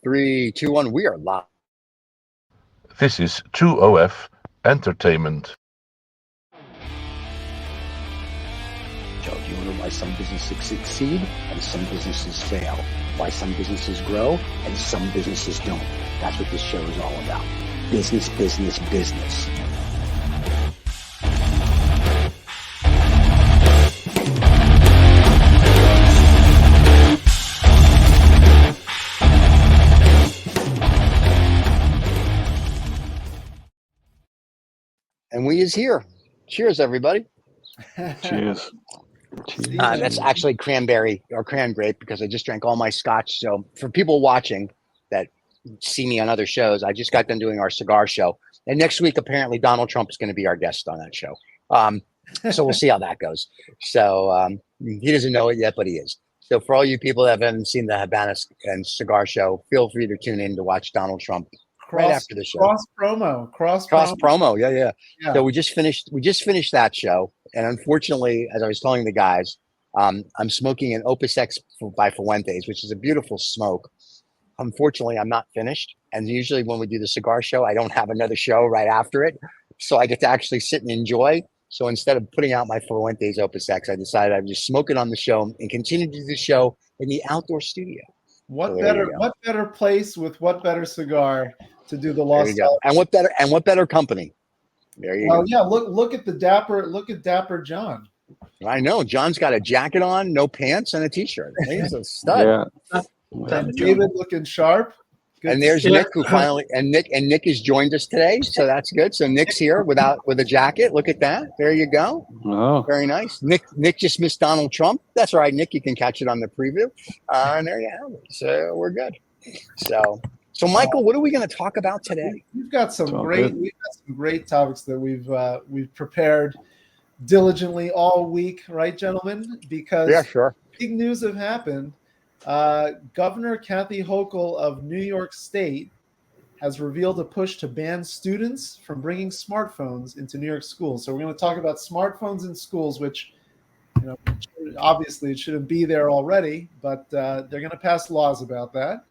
3, 2, 1. We are live. This is 2OF Entertainment. Joe, do you know why some businesses succeed and some businesses fail? Why some businesses grow and some businesses don't? That's what this show is all about. Business, business, business. And we is here. Cheers, everybody. Cheers. That's actually cranberry or cran grape because I just drank all my scotch. So for people watching that see me on other shows, I just got done doing our cigar show. And next week, apparently, Donald Trump is going to be our guest on that show. So we'll see how that goes. So he doesn't know it yet, but he is. So for all you people that haven't seen the Habana and Cigar show, feel free to tune in to watch Donald Trump right after the show. Cross promo. Yeah. So we just finished that show, and unfortunately, as I was telling the guys, I'm smoking an Opus X by Fuentes, which is a beautiful smoke. Unfortunately, I'm not finished, and usually when we do the cigar show, I don't have another show right after it, so I get to actually sit and enjoy. So instead of putting out my Fuentes Opus X, I decided I'd just smoke it on the show and continue to do the show in the outdoor studio. What better place with what better cigar to do the Lost Dollars? And what better company? There you go. Yeah, look at Dapper John. I know John's got a jacket on, no pants, and a t-shirt. He's a stud. Yeah. And David looking sharp. Good. And there's Nick, who finally Nick has joined us today, so that's good. So Nick's here with a jacket. Look at that. There you go. Oh, very nice. Nick just missed Donald Trump. That's all right, Nick. You can catch it on the preview. And there you have it. So we're good. So Michael, what are we going to talk about today? We've got some great topics that we've prepared diligently all week, right, gentlemen? Because big news have happened. Governor Kathy Hochul of New York State has revealed a push to ban students from bringing smartphones into New York schools. So we're going to talk about smartphones in schools, which, obviously it shouldn't be there already, but they're going to pass laws about that.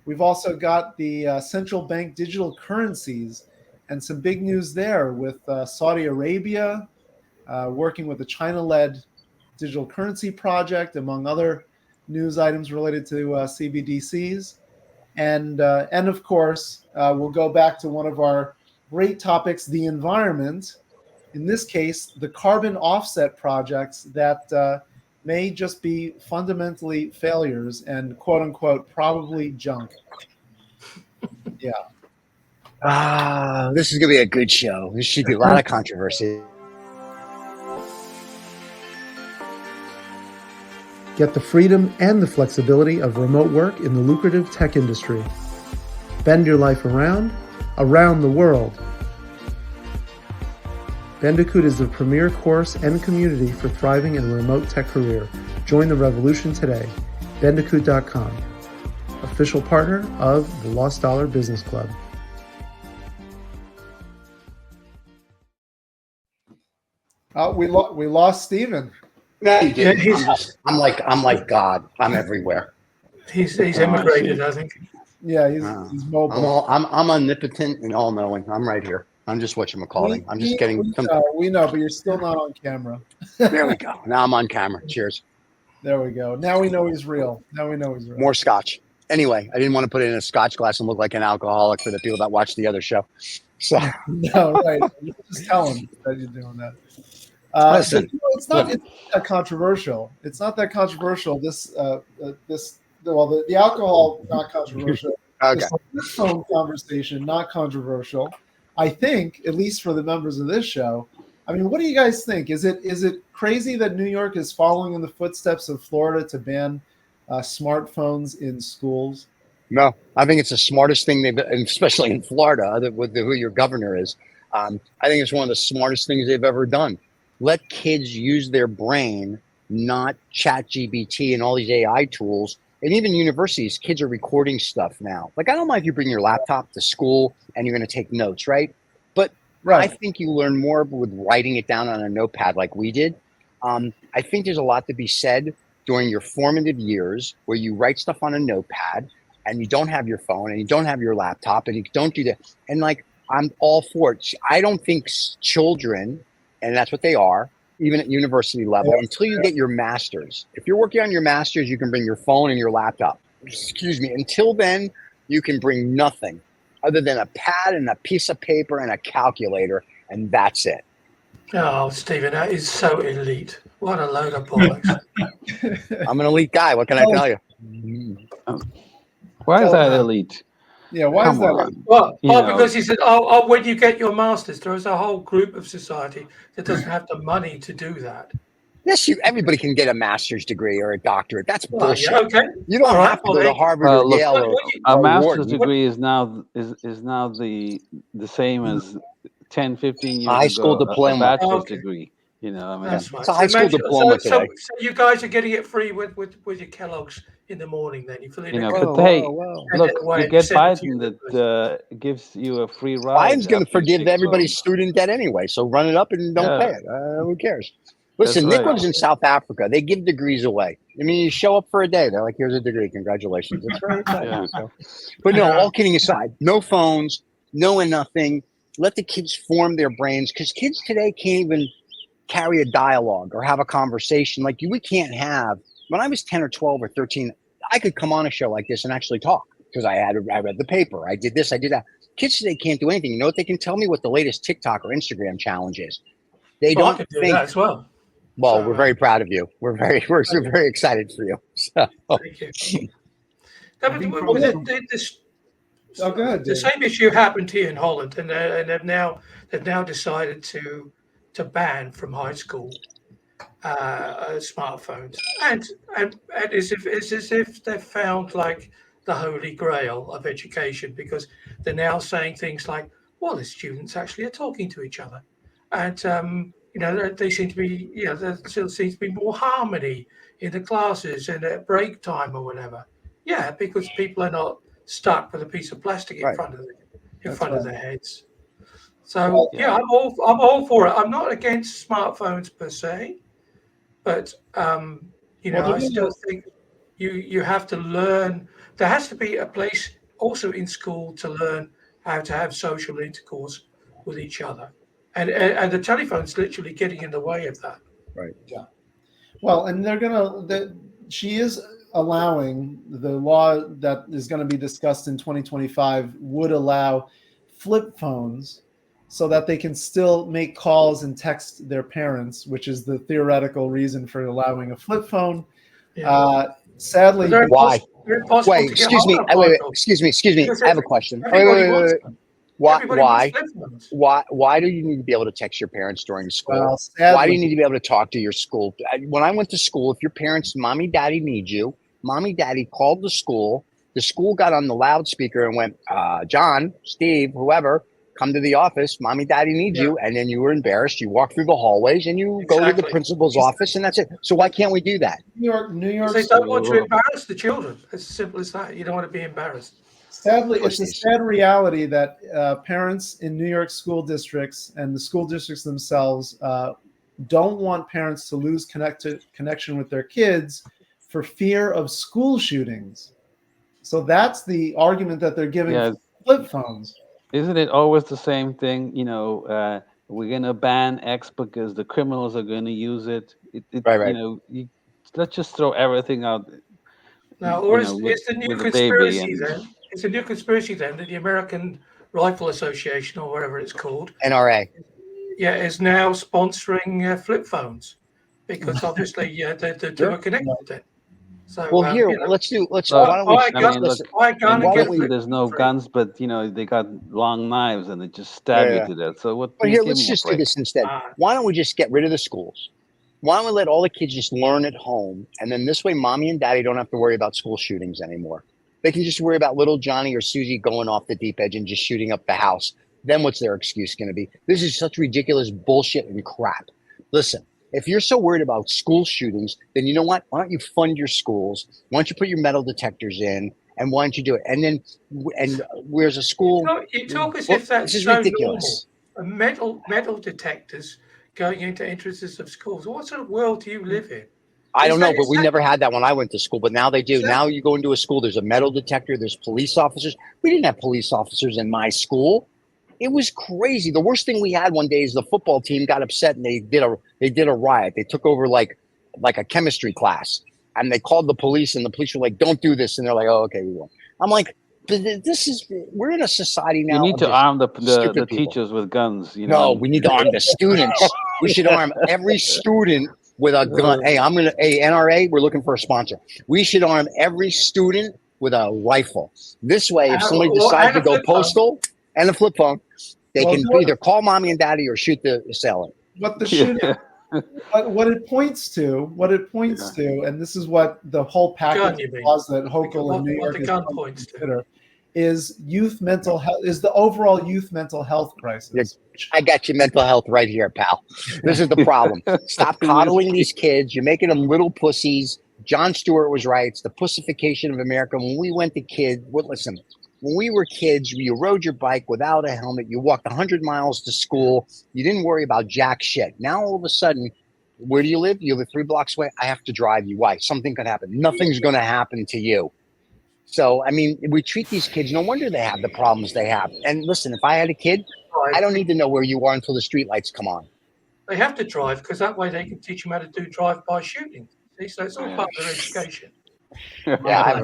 We've also got the central bank digital currencies and some big news there with Saudi Arabia working with the China-led digital currency project, among other news items related to CBDCs. And of course, we'll go back to one of our great topics, the environment. In this case, the carbon offset projects that may just be fundamentally failures and quote unquote probably junk. Yeah. This is gonna be a good show. This should be a lot of controversy. Get the freedom and the flexibility of remote work in the lucrative tech industry. Bend your life around the world. Bandicoot is the premier course and community for thriving in a remote tech career. Join the revolution today. Bandicoot.com, official partner of the Lost Dollar Business Club. We lost Steven. No, you didn't. I'm like God. I'm everywhere. He's immigrated, I think. Yeah, he's mobile. I'm omnipotent and all-knowing. I'm right here. I'm just whatchamacallit. I'm just getting. We know, but you're still not on camera. There we go. Now I'm on camera. Cheers. There we go. Now we know he's real. More scotch. Anyway, I didn't want to put it in a scotch glass and look like an alcoholic for the people that watch the other show. So no, right. Just tell them that you're doing that. Listen, it's not that controversial. It's not that controversial. The alcohol not controversial. Okay. This phone conversation not controversial. I think, at least for the members of this show. I mean, what do you guys think? Is it crazy that New York is following in the footsteps of Florida to ban smartphones in schools? No, I think it's the smartest thing especially in Florida, with who your governor is. I think it's one of the smartest things they've ever done. Let kids use their brain, not ChatGPT and all these AI tools. And even universities, kids are recording stuff now. Like, I don't mind if you bring your laptop to school and you're going to take notes, right? But I think you learn more with writing it down on a notepad like we did. I think there's a lot to be said during your formative years where you write stuff on a notepad and you don't have your phone and you don't have your laptop and you don't do that. And like, I'm all for it. I don't think children, and that's what they are, even at university level, until you get your master's. If you're working on your master's, you can bring your phone and your laptop. Excuse me. Until then, you can bring nothing other than a pad and a piece of paper and a calculator, and that's it. Oh, Stephen, that is so elite. What a load of bollocks. I'm an elite guy. What can I tell you? Why is that elite? Yeah, why is that elite? Well, because he said, when you get your master's, there is a whole group of society that doesn't have the money to do that. Yes, everybody can get a master's degree or a doctorate. That's bullshit. Yeah, okay. You don't have to go to Harvard or Yale. A master's degree is now the same as 10, 15 years high school ago, diploma. a bachelor's degree. You know, I mean, that's right. It's a high school diploma today. So you guys are getting it free with your Kellogg's in the morning. Then you fill in. But hey, look, you get Biden that gives you a free ride. Biden's going to forgive everybody's student debt anyway, so run it up and don't pay it. Who cares? Listen, Nick lives in South Africa. They give degrees away. I mean, you show up for a day, they're like, "Here's a degree, congratulations." It's very exciting. So. But no, all kidding aside, no phones, no and nothing. Let the kids form their brains, because kids today can't even carry a dialogue or have a conversation like we can't have. When I was 10 or 12 or 13, I could come on a show like this and actually talk because I read the paper. I did this, I did that. Kids today can't do anything. You know what? They can tell me what the latest TikTok or Instagram challenge is. They don't do that as well. Well, we're very proud of you. We're very excited for you. So. Thank you. Go ahead, the same issue happened here in Holland, and they've now decided to ban from high school smartphones, and it's as if they've found like the holy grail of education, because they're now saying things like, well, the students actually are talking to each other, and they seem to be, there still seems to be more harmony in the classes and at break time or whatever. Yeah, because people are not stuck with a piece of plastic in front of their heads. So I'm all for it. I'm not against smartphones per se, but I still think you have to learn. There has to be a place also in school to learn how to have social intercourse with each other, and the telephone's literally getting in the way of that. Right. Yeah. Well, and she is allowing, the law that is going to be discussed in 2025 would allow flip phones so that they can still make calls and text their parents, which is the theoretical reason for allowing a flip phone. Yeah. Sadly, why? Wait, excuse me. Excuse me. I have a question. Wait. Why do you need to be able to text your parents during school? Well, sadly, why do you need to be able to talk to your school? When I went to school, if your parents, mommy, daddy need you, mommy, daddy called the school got on the loudspeaker and went, John, Steve, whoever, come to the office, mommy, daddy needs you. And then you were embarrassed. You walk through the hallways and you go to the principal's office, and that's it. So why can't we do that? New York. They don't want to embarrass the children. It's as simple as that. You don't want to be embarrassed. Sadly, it's a sad reality that parents in New York school districts and the school districts themselves don't want parents to lose connection with their kids for fear of school shootings. So that's the argument that they're giving for flip phones. Isn't it always the same thing? We're going to ban X because the criminals are going to use it. Right. Let's just throw everything out. Now, or it's the new conspiracy then. It's a new conspiracy then that the American Rifle Association, or whatever it's called, NRA, is now sponsoring flip phones, because obviously the two are connected then. So, why don't we there's no guns, but they got long knives and they just stab you to death. So what? But here, let's just do this instead. Why don't we just get rid of the schools? Why don't we let all the kids just learn at home, and then this way, mommy and daddy don't have to worry about school shootings anymore. They can just worry about little Johnny or Susie going off the deep edge and just shooting up the house. Then what's their excuse going to be? This is such ridiculous bullshit and crap. Listen, if you're so worried about school shootings, then you know what? Why don't you fund your schools? Why don't you put your metal detectors in? And why don't you do it? And then, where's a school? You talk as if that's so ridiculous. Normal. Metal detectors going into entrances of schools. What sort of world do you live in? I don't know, but we never had that when I went to school, but now they do. Now you go into a school, there's a metal detector, there's police officers. We didn't have police officers in my school. It was crazy. The worst thing we had one day is the football team got upset and they did a riot. They took over like a chemistry class and they called the police and the police were like, don't do this. And they're like, oh, okay, we won't. I'm like, we're in a society now. You need to arm the teachers with guns. You know? No, we need to arm the students. We should arm every student with a gun. Hey, NRA, we're looking for a sponsor. We should arm every student with a rifle. This way, if somebody decides to go postal and a flip phone, they can either call mommy and daddy or shoot the assailant. What the shooting, what it points to, and this is what the whole package of laws that Hochul and New York is youth mental health, is the overall youth mental health crisis. I got your mental health right here, pal. This is the problem. Stop coddling these kids. You're making them little pussies. Jon Stewart was right. It's the pussification of America. When we went to listen, when we were kids, you rode your bike without a helmet. You walked 100 miles to school. You didn't worry about jack shit. Now, all of a sudden, where do you live? You live 3 blocks away. I have to drive you. Why? Something could happen. Nothing's going to happen to you. So, I mean, we treat these kids, no wonder they have the problems they have. And listen, if I had a kid, I don't need to know where you are until the streetlights come on. They have to drive because that way they can teach them how to do drive-by shooting. See? So it's all part of their education. Yeah,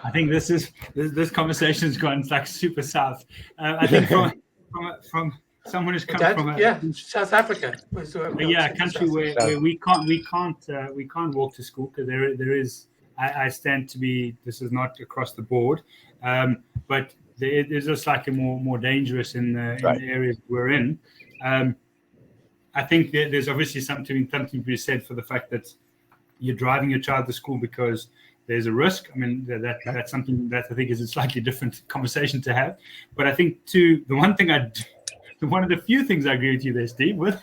I think this conversation has gone like super south. I think from someone who's come from South Africa. A country where we can't walk to school because there is. I stand to be. This is not across the board, but it is just like a more dangerous in the areas we're in. I think there's obviously something to be said for the fact that you're driving your child to school because there's a risk. I mean, that's something that I think is a slightly different conversation to have. But I think the one of the few things I agree with you there, Steve, with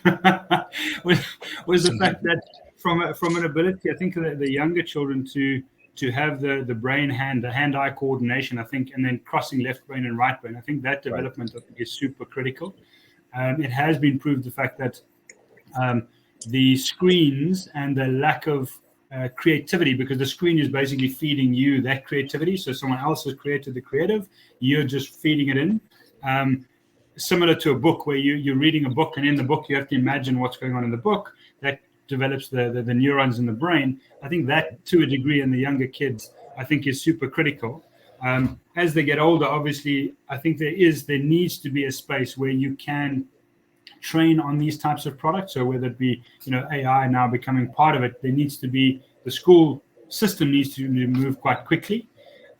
was the fact that from an ability, I think the younger children to have the brain hand-eye coordination, I think, and then crossing left brain and right brain, I think that development I think is super critical. It has been proved the fact that the screens and the lack of creativity, because the screen is basically feeding you that creativity. So someone else has created the creative, you're just feeding it in. Similar to a book where you're reading a book, and in the book you have to imagine what's going on in the book. That develops the neurons in the brain. I think that to a degree in the younger kids, I think is super critical. As they get older, obviously, I think there needs to be a space where you can train on these types of products. So whether it be, AI now becoming part of it, there needs to be, the school system needs to move quite quickly.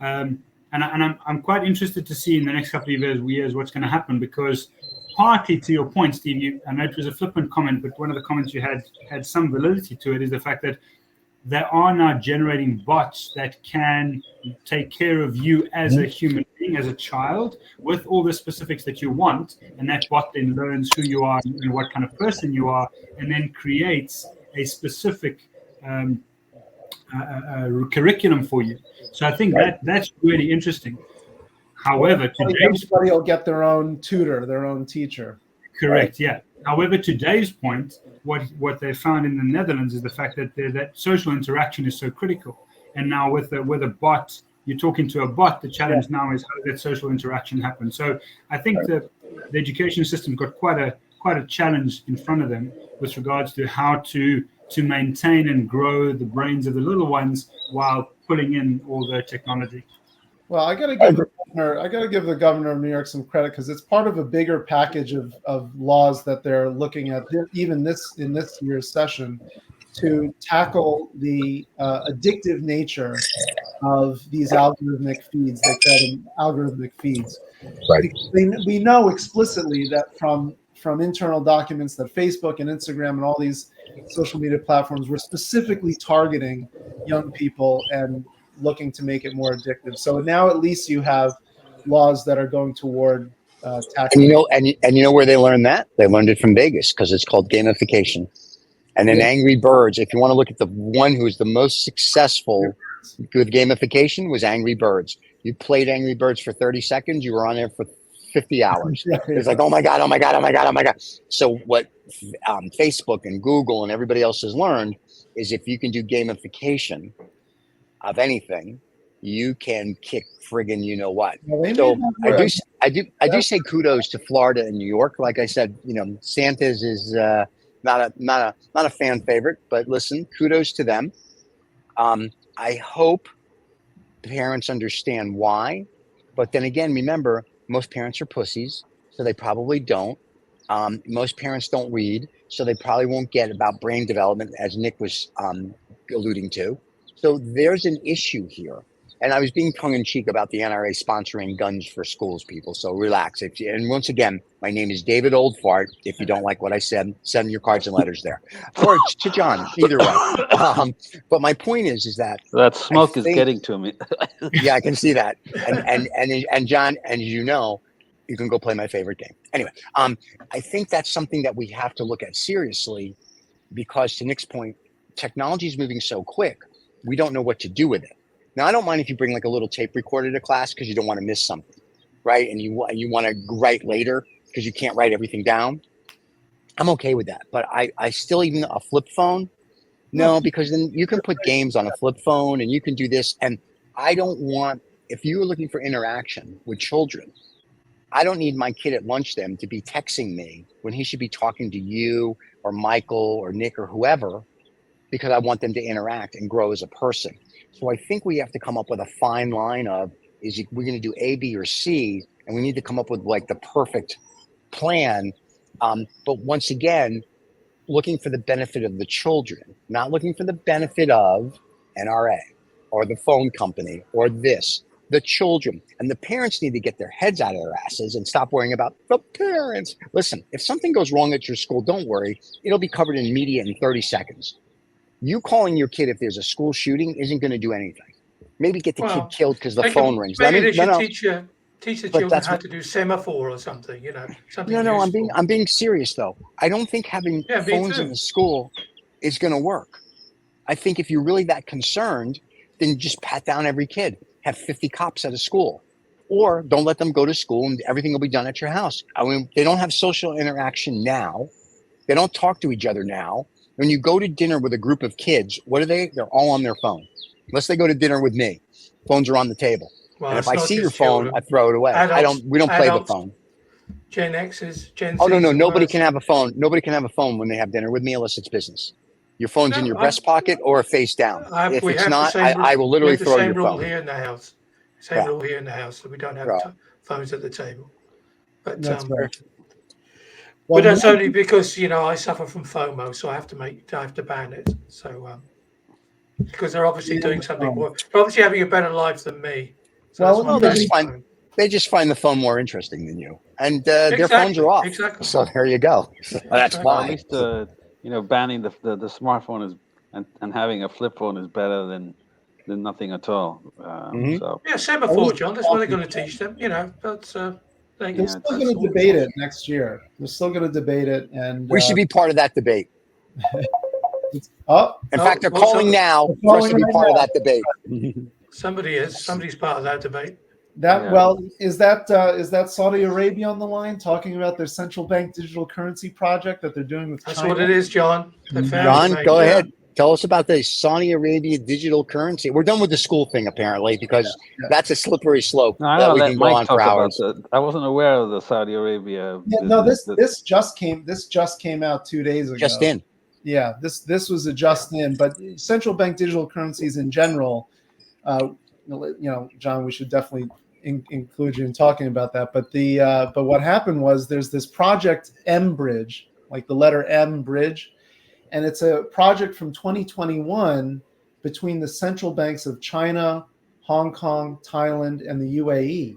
And I'm quite interested to see in the next couple of years what's going to happen, because partly to your point, Steve, I know it was a flippant comment, but one of the comments you had some validity to it, is the fact that there are now generating bots that can take care of you as a human being, as a child, with all the specifics that you want. And that bot then learns who you are and what kind of person you are, and then creates a specific curriculum for you. So I think that's really interesting. However, everybody will get their own tutor, their own teacher. Correct. Yeah. However, to Dave's point, what they found in the Netherlands is the fact that that social interaction is so critical. And now with a bot, you're talking to a bot. The challenge now is how that social interaction happens. So I think the education system's got quite a challenge in front of them with regards to how to maintain and grow the brains of the little ones while putting in all the technology. Well, I got to give the governor of New York some credit, because it's part of a bigger package of laws that they're looking at, even in this year's session, to tackle the addictive nature of these algorithmic feeds. They call them algorithmic feeds. Right. We know explicitly that from internal documents that Facebook and Instagram and all these social media platforms were specifically targeting young people and looking to make it more addictive. So now at least you have laws that are going toward tackling. And you know where they learned that? They learned it from Vegas, because it's called gamification. And then Angry Birds, if you want to look at the one who's the most successful with gamification, was Angry Birds. You played Angry Birds for 30 seconds, you were on there for 50 hours. It's like, oh my God, oh my God, oh my God, oh my God. So what Facebook and Google and everybody else has learned is if you can do gamification of anything, you can kick friggin' you know what. So I do say kudos to Florida and New York. Like I said, Santa's is not a fan favorite, but listen, kudos to them. I hope parents understand why, but then again, remember, most parents are pussies, so they probably don't. Most parents don't read, so they probably won't get about brain development, as Nick was alluding to. So there's an issue here. And I was being tongue-in-cheek about the NRA sponsoring guns for schools, people. So relax. And once again, my name is David Oldfart. If you don't like what I said, send your cards and letters there, or to John. Either way. But my point is that smoke is getting to me. Yeah, I can see that. And John, and you know, you can go play my favorite game. Anyway, I think that's something that we have to look at seriously, because to Nick's point, technology is moving so quick, we don't know what to do with it. Now, I don't mind if you bring like a little tape recorder to class because you don't want to miss something, right? And you want to write later because you can't write everything down. I'm okay with that. But I still, even a flip phone, no, because then you can put games on a flip phone and you can do this. And I don't want, if you were looking for interaction with children, I don't need my kid at lunch then to be texting me when he should be talking to you or Michael or Nick or whoever, because I want them to interact and grow as a person. So I think we have to come up with a fine line of, we're going to do A, B, or C, and we need to come up with like the perfect plan. But once again, looking for the benefit of the children, not looking for the benefit of NRA or the phone company or the children. And the parents need to get their heads out of their asses and stop worrying about the parents. Listen, if something goes wrong at your school, don't worry. It'll be covered in media in 30 seconds. You calling your kid if there's a school shooting isn't going to do anything. Maybe get the kid killed because the phone rings. Maybe they should teach the children how to do semaphore or something. Something. No, I'm being serious though. I don't think having phones in the school is going to work. I think if you're really that concerned, then just pat down every kid. Have 50 cops at a school, or don't let them go to school and everything will be done at your house. I mean, they don't have social interaction now. They don't talk to each other now. When you go to dinner with a group of kids, what are they? They're all on their phone. Unless they go to dinner with me, phones are on the table. Well, and if I see your phone, I throw it away. We don't play the phone. Gen X's, Gen Oh, no. Nobody can have a phone. Nobody can have a phone when they have dinner with me unless it's business. Your phone's in your breast pocket or face down. If it's not, I will literally throw your phone. Same rule here in the house. Same rule here in the house that we don't have phones at the table. But that's right. But that's only because I suffer from FOMO, so I have to ban it. So because they're obviously doing something more. They're obviously having a better life than me. So they just find the phone more interesting than you, and their phones are off. Exactly. So there you go. That's why. At least banning the smartphone is and having a flip phone is better than nothing at all. So semaphore, John. That's what they're going to teach them. That's. They're still going to debate it next year. They're still going to debate it, and we should be part of that debate. In fact, they're calling now for us to be part of that debate. Somebody's part of that debate. Is that Saudi Arabia on the line talking about their central bank digital currency project that they're doing with China? That's what it is, John. John, go ahead. Tell us about the Saudi Arabia digital currency. We're done with the school thing, apparently, because that's a slippery slope that we can go on for hours. I wasn't aware of the Saudi Arabia. This just came out 2 days ago. Just in. Yeah, this was a just in, but central bank digital currencies in general, John, we should definitely include you in talking about that. But what happened was there's this project mBridge, like the letter mBridge. And it's a project from 2021 between the central banks of China, Hong Kong, Thailand, and the UAE.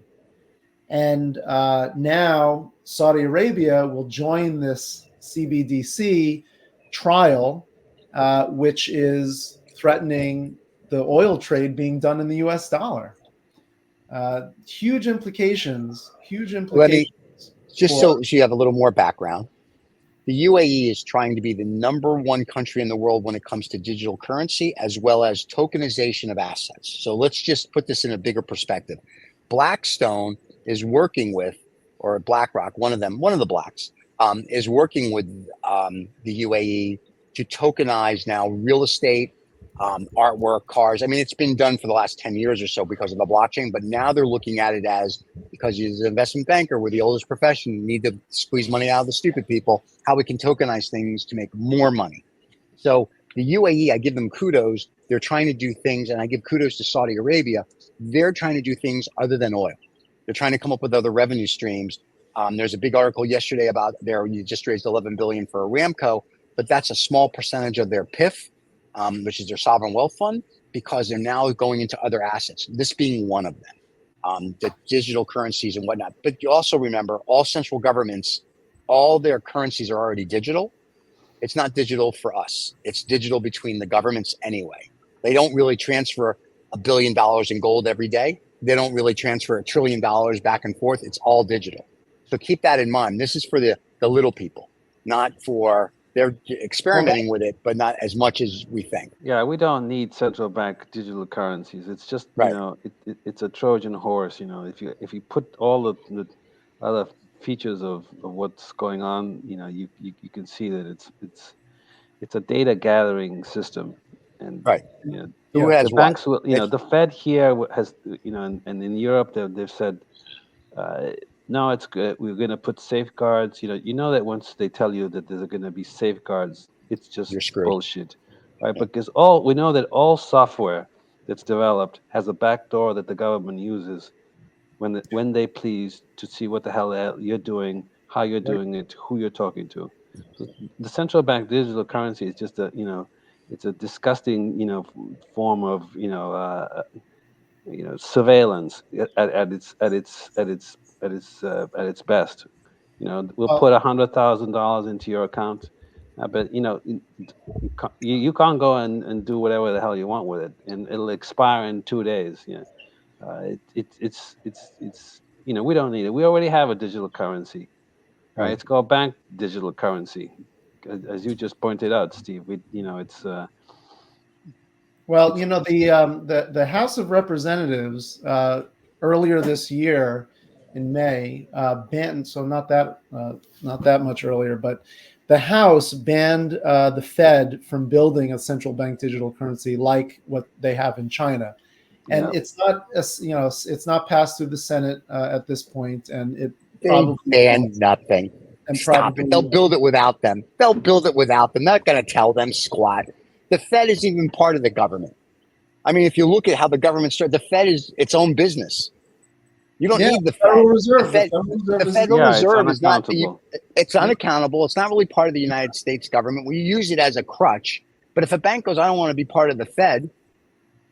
And now Saudi Arabia will join this CBDC trial, which is threatening the oil trade being done in the US dollar. Huge implications. So you have a little more background. The UAE is trying to be the #1 country in the world when it comes to digital currency, as well as tokenization of assets. So let's just put this in a bigger perspective. Blackstone is working with, or BlackRock, one of the blacks, is working with the UAE to tokenize now real estate, artwork, cars. I mean, it's been done for the last 10 years or so because of the blockchain, but now they're looking at it as, because you're an investment banker, we're the oldest profession, you need to squeeze money out of the stupid people, how we can tokenize things to make more money. So the UAE, I give them kudos. They're trying to do things, and I give kudos to Saudi Arabia. They're trying to do things other than oil. They're trying to come up with other revenue streams. There's a big article yesterday about you just raised 11 billion for Aramco, but that's a small percentage of their PIF, which is their sovereign wealth fund, because they're now going into other assets, this being one of them, the digital currencies and whatnot. But you also remember, all central governments, all their currencies are already digital. It's not digital for us. It's digital between the governments anyway. They don't really transfer $1 billion in gold every day. They don't really transfer $1 trillion back and forth. It's all digital. So keep that in mind. This is for the little people, not for, they're experimenting with it, but not as much as we think. Yeah, we don't need central bank digital currencies. It's just, you know, it's a Trojan horse. You know, if you put all the other features of what's going on, you know, you can see that it's a data gathering system, and you know, the banks will, you know, the Fed here has, you know, and in Europe they've said, no, it's good. We're going to put safeguards. You know that once they tell you that there's going to be safeguards, it's just bullshit, right? Because we know that all software that's developed has a backdoor that the government uses when they please, to see what the hell you're doing, how you're doing it, who you're talking to. So the central bank digital currency is just it's a disgusting, form of, surveillance at its best. We'll put $100,000 into your account, but you can't go and do whatever the hell you want with it, and it'll expire in 2 days. It's we don't need it. We already have a digital currency, right? It's called bank digital currency, as you just pointed out, Steve. It's well, the House of Representatives earlier this year in May banned, so not that much earlier, but the House banned the Fed from building a central bank digital currency like what they have in China. And it's not, it's not passed through the Senate at this point, and it probably banned nothing. And stop it. They'll build it without them. They'll build it without them. Not going to tell them squat. The Fed isn't even part of the government. I mean, if you look at how the government started, the Fed is its own business. You don't need the Federal Reserve. The Federal Reserve is not. It's unaccountable. It's not really part of the United States government. We use it as a crutch. But if a bank goes, I don't want to be part of the Fed,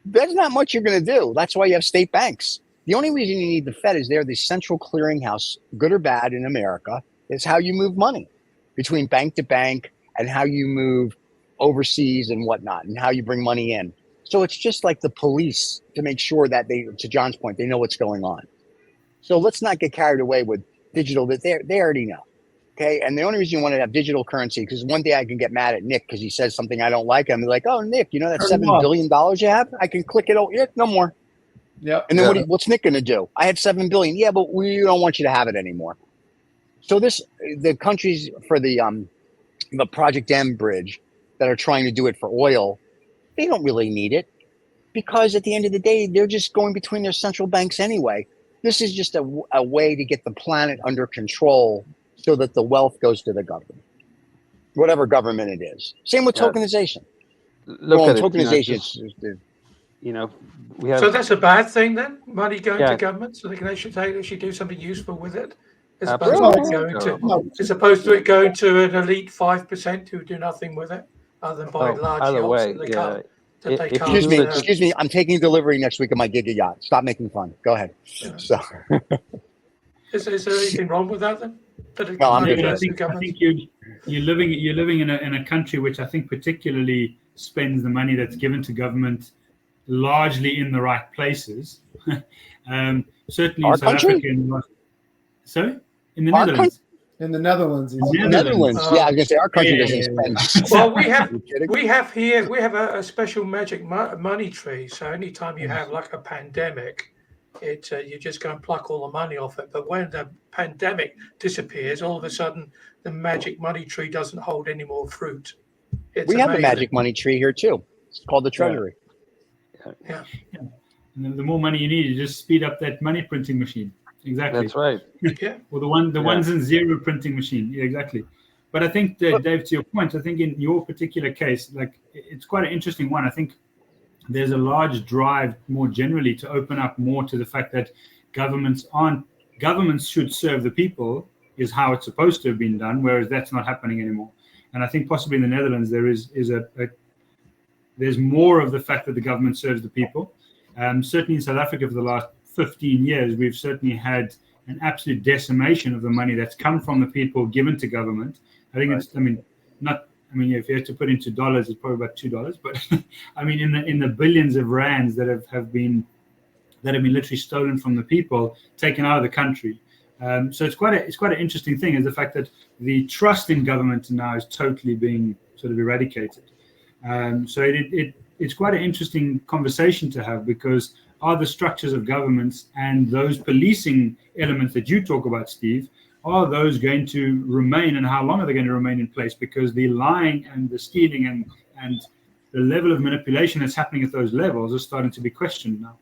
there's not much you're going to do. That's why you have state banks. The only reason you need the Fed is they're the central clearinghouse, good or bad in America. Is how you move money between bank to bank, and how you move overseas and whatnot, and how you bring money in. So it's just like the police, to make sure that to John's point, they know what's going on. So let's not get carried away with digital, that they already know. Okay. And the only reason you want to have digital currency, because one day I can get mad at Nick because he says something I don't like. I'm like, oh, Nick, you know that $7 billion you have? I can click it. Oh, yeah, no more. Yeah. And then what's Nick going to do? I had $7 billion. Yeah, but we don't want you to have it anymore. So the countries for the Project mBridge that are trying to do it for oil, they don't really need it, because at the end of the day, they're just going between their central banks anyway. This is just a way to get the planet under control so that the wealth goes to the government, whatever government it is. Same with tokenization. Look at tokenization. We have. So that's a bad thing then? Money going to government, so they should do something useful with it, as opposed to it going to an elite 5% who do nothing with it, other than buy large yachts. Excuse me. I'm taking delivery next week of my Giga yacht. Stop making fun. Go ahead. Yeah. So, is there anything wrong with that then? No, I think you're living in a country which I think particularly spends the money that's given to government largely in the right places. Certainly in South Africa. Sorry, in the Netherlands. In the Netherlands. Netherlands. Yeah, I was gonna say our country doesn't spend. Well, we have a special magic money tree. So anytime you have like a pandemic, you just go and pluck all the money off it. But when the pandemic disappears, all of a sudden the magic money tree doesn't hold any more fruit. we have a magic money tree here too. It's called the Treasury. Yeah. And the more money you need, you just speed up that money printing machine. Exactly. That's right. Yeah. Or the ones and zero printing machine. Yeah, exactly. But I think, Dave, to your point, I think in your particular case, like it's quite an interesting one. I think there's a large drive more generally to open up more to the fact that governments should serve the people is how it's supposed to have been done, whereas that's not happening anymore. And I think possibly in the Netherlands there's more of the fact that the government serves the people. Certainly in South Africa for the last 15 years, we've certainly had an absolute decimation of the money that's come from the people given to government. I think it's, if you have to put into dollars, it's probably about $2, but I mean, in the billions of rands that have been literally stolen from the people, taken out of the country. So it's quite an interesting thing is the fact that the trust in government now is totally being sort of eradicated. So it's quite an interesting conversation to have, because are the structures of governments and those policing elements that you talk about, Steve, are those going to remain, and how long are they going to remain in place? Because the lying and the stealing and the level of manipulation that's happening at those levels is starting to be questioned now.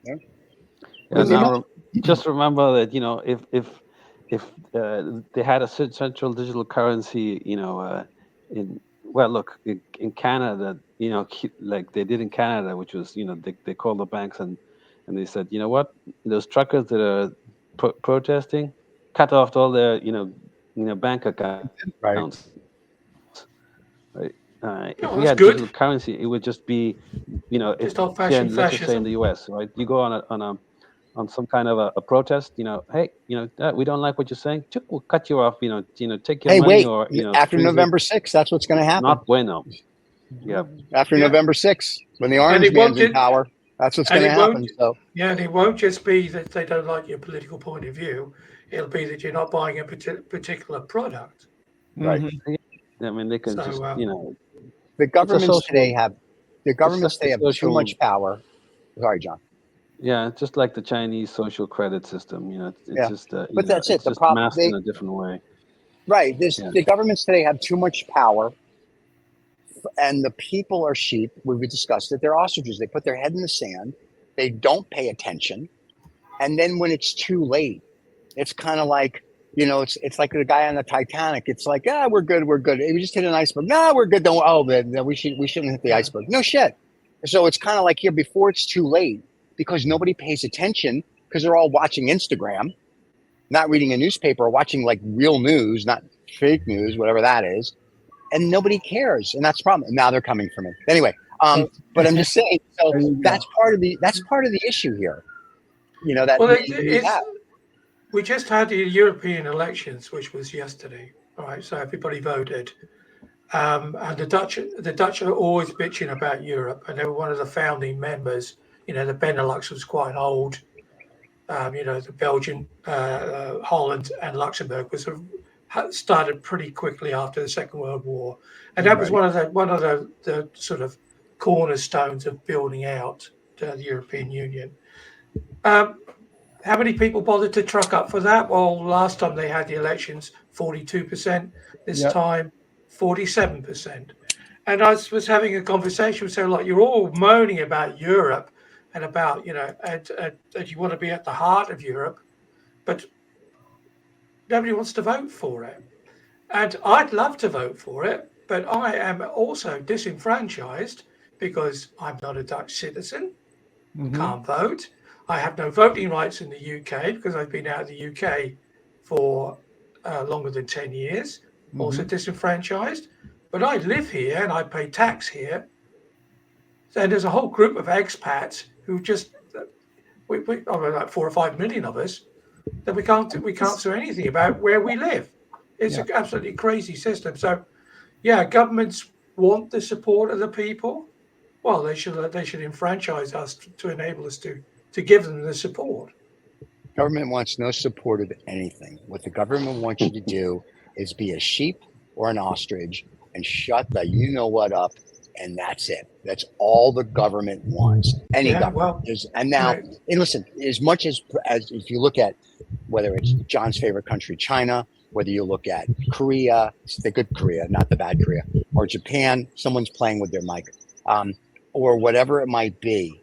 Yeah. Now, just remember that if they had a central digital currency, in Canada, like they did in Canada, which was they called the banks and they said, you know what, those truckers that are protesting, cut off all their bank accounts. Right. If we had digital currency, it would just be, just old-fashioned let's just say in the US, right? You go on some kind of a protest, hey, we don't like what you're saying. We'll cut you off. Take your money, or after November 6th, that's what's going to happen. Not bueno. Yeah. After November 6th, when the orange man's in power, that's what's going to happen. So and it won't just be that they don't like your political point of view. It'll be that you're not buying a particular product. Right. I mean, they can just the governments today have too much power. Sorry, John. Yeah, just like the Chinese social credit system, it's just. But that's it. The problem masked in a different way. Right. The governments today have too much power, and the people are sheep. We've discussed it. They're ostriches. They put their head in the sand. They don't pay attention, and then when it's too late, it's kind of like it's like the guy on the Titanic. It's like, we're good. We just hit an iceberg. No, we're good. Don't. Oh, man, we shouldn't hit the iceberg. No shit. So it's kind of like here before it's too late. Because nobody pays attention, because they're all watching Instagram, not reading a newspaper, or watching like real news, not fake news, whatever that is, and nobody cares, and that's the problem. And now they're coming for me anyway. But I'm just saying, so that's part of the issue here. We just had the European elections, which was yesterday. All right, so everybody voted, and the Dutch are always bitching about Europe, and they were one of the founding members. The Benelux was quite old. The Belgian, Holland, and Luxembourg started pretty quickly after the Second World War, and that was one of the sort of cornerstones of building out the European Union. How many people bothered to truck up for that? Well, last time they had the elections, 42%. This time, 47%. And I was having a conversation with someone like, you're all moaning about Europe. And about, and you want to be at the heart of Europe, but nobody wants to vote for it. And I'd love to vote for it, but I am also disenfranchised because I'm not a Dutch citizen, can't vote. I have no voting rights in the UK because I've been out of the UK for longer than 10 years, also disenfranchised. But I live here and I pay tax here. And there's a whole group of expats who just, like 4 or 5 million of us, that we can't do anything about where we live. It's an absolutely crazy system. So, governments want the support of the people. Well, they should enfranchise us to enable us to give them the support. Government wants no support of anything. What the government wants you to do is be a sheep or an ostrich and shut the you-know-what up. And that's it. That's all the government wants. Any government. And listen, as much as if you look at whether it's John's favorite country, China, whether you look at Korea, the good Korea, not the bad Korea, or Japan, someone's playing with their mic, or whatever it might be,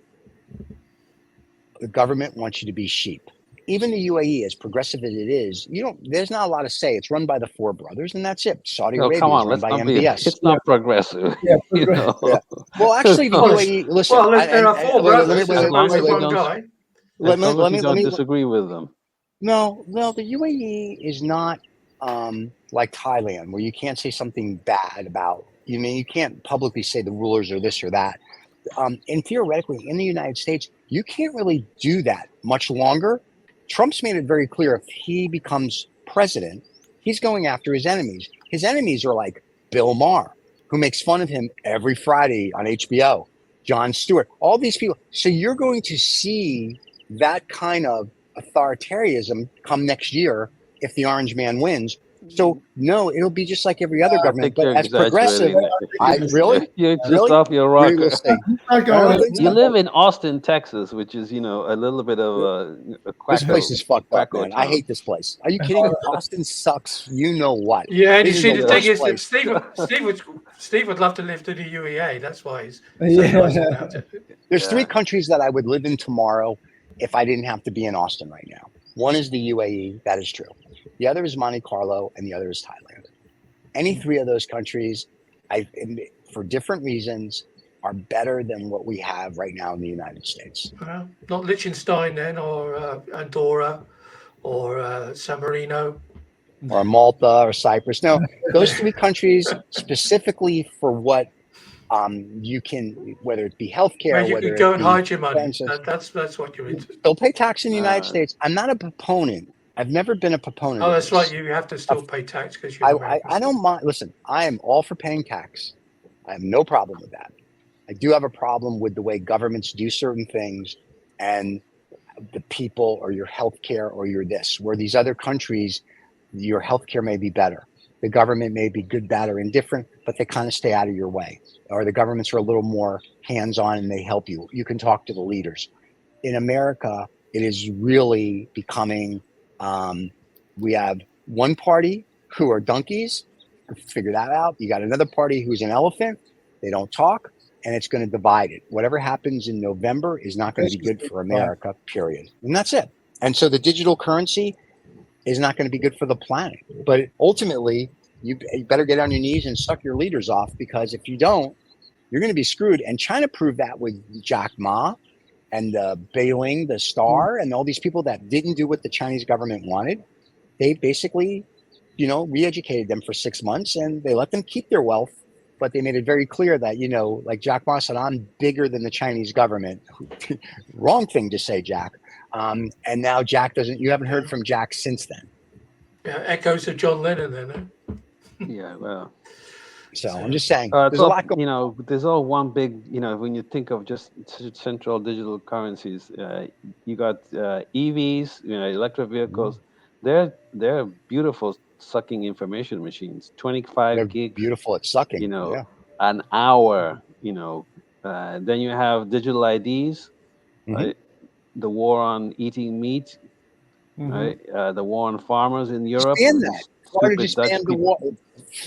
the government wants you to be sheep. Even the UAE, as progressive as it is, there's not a lot to say. It's run by the four brothers, and that's it. Saudi Arabia come on, is run let's by not MBS. It's not progressive. Yeah, You know? Yeah. Well, actually, the UAE. Listen, well, there are four brothers. as long as one guy. As long as you don't disagree with them. No, the UAE is not like Thailand, where you can't say something bad about. You can't publicly say the rulers are this or that. And theoretically, in the United States, you can't really do that much longer. Trump's made it very clear if he becomes president, he's going after his enemies. His enemies are like Bill Maher, who makes fun of him every Friday on HBO, Jon Stewart, all these people. So you're going to see that kind of authoritarianism come next year if the Orange Man wins. So no, it'll be just like every other government. But as progressive, You're just off your rocker. You live in Austin, Texas, which is a little bit of a quacko. This place is fucked up, man. I hate this place. Are you kidding me? Austin sucks. You know what? Yeah, and you see the thing is that Steve would love to live to the UEA. That's why he's about it. There's three countries that I would live in tomorrow if I didn't have to be in Austin right now. One is the UAE. That is true. The other is Monte Carlo, and the other is Thailand. Any three of those countries, for different reasons, are better than what we have right now in the United States. Not Liechtenstein then, or Andorra, or San Marino. Or Malta, or Cyprus. No, those three countries specifically for what you can, whether it be healthcare, you can go and hide your money. That's what you're into. They'll pay tax in the United States. I'm not a proponent. I've never been a proponent. Oh, that's right. You have to still pay tax because you're I don't mind. Listen, I am all for paying tax. I have no problem with that. I do have a problem with the way governments do certain things and the people or your healthcare or your this, where these other countries, your healthcare may be better. The government may be good, bad, or indifferent, but they kind of stay out of your way. Or the governments are a little more hands-on and they help you. You can talk to the leaders. In America, it is really becoming, we have one party who are donkeys, figure that out. You got another party who's an elephant. They don't talk, and it's going to divide it. Whatever happens in November is not going to be good for America, period. And that's it. And so the digital currency is not going to be good for the planet. But ultimately, you better get on your knees and suck your leaders off, because if you don't, you're going to be screwed. And China proved that with Jack Ma and Boeing, the Star, and all these people that didn't do what the Chinese government wanted. They basically, re-educated them for 6 months, and they let them keep their wealth. But they made it very clear that, like Jack Ma said, I'm bigger than the Chinese government. Wrong thing to say, Jack. And now Jack you haven't heard from Jack since then. Yeah, echoes of John Lennon then. Yeah, well. So I'm just saying, there's a lot going there's all one big, when you think of just central digital currencies, you got EVs, electric vehicles. They're beautiful sucking information machines. 25 gig. Beautiful at sucking. An hour. Then you have digital IDs. Right? The war on eating meat. Right? The war on farmers in Europe. Florida just banned the war.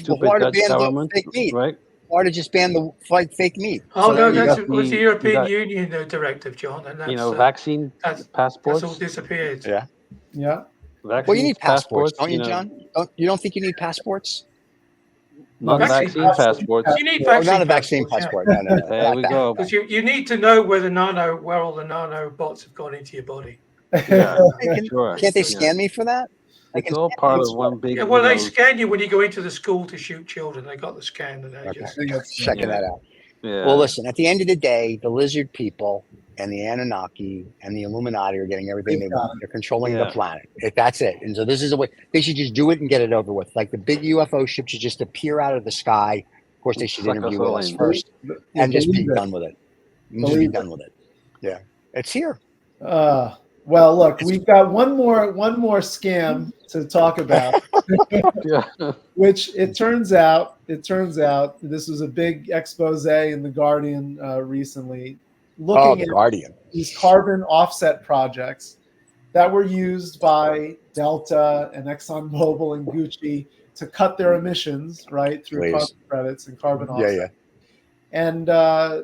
Florida banned the fake meat. Right? Florida just banned the fake meat. Oh, no, that was the European Union directive, John. And that's, vaccine passports. That's all disappeared. Yeah. Yeah. Well, you need passports, don't you, John? You don't think you need passports? Not vaccine passports. You need vaccine not a vaccine passport. No. There we go. Because you need to know where all the nano bots have gone into your body. Yeah, Can't they scan me for that? It's all part of one big. Yeah, well, they scan you when you go into the school to shoot children. They got the scan and they just checking that out. Yeah. Well, listen. At the end of the day, the lizard people and the Anunnaki and the Illuminati are getting everything they want. They're controlling the planet. That's it. And so this is a way they should just do it and get it over with. Like the big UFO ship should just appear out of the sky. Of course, they should interview us first and just be done with it. Just be done with it. Yeah, it's here. Well, look, we've got one more scam to talk about, which it turns out this was a big expose in the Guardian recently, looking at Guardian. these carbon offset projects that were used by Delta and ExxonMobil and Gucci to cut their emissions, right, through carbon credits and carbon offsets. And the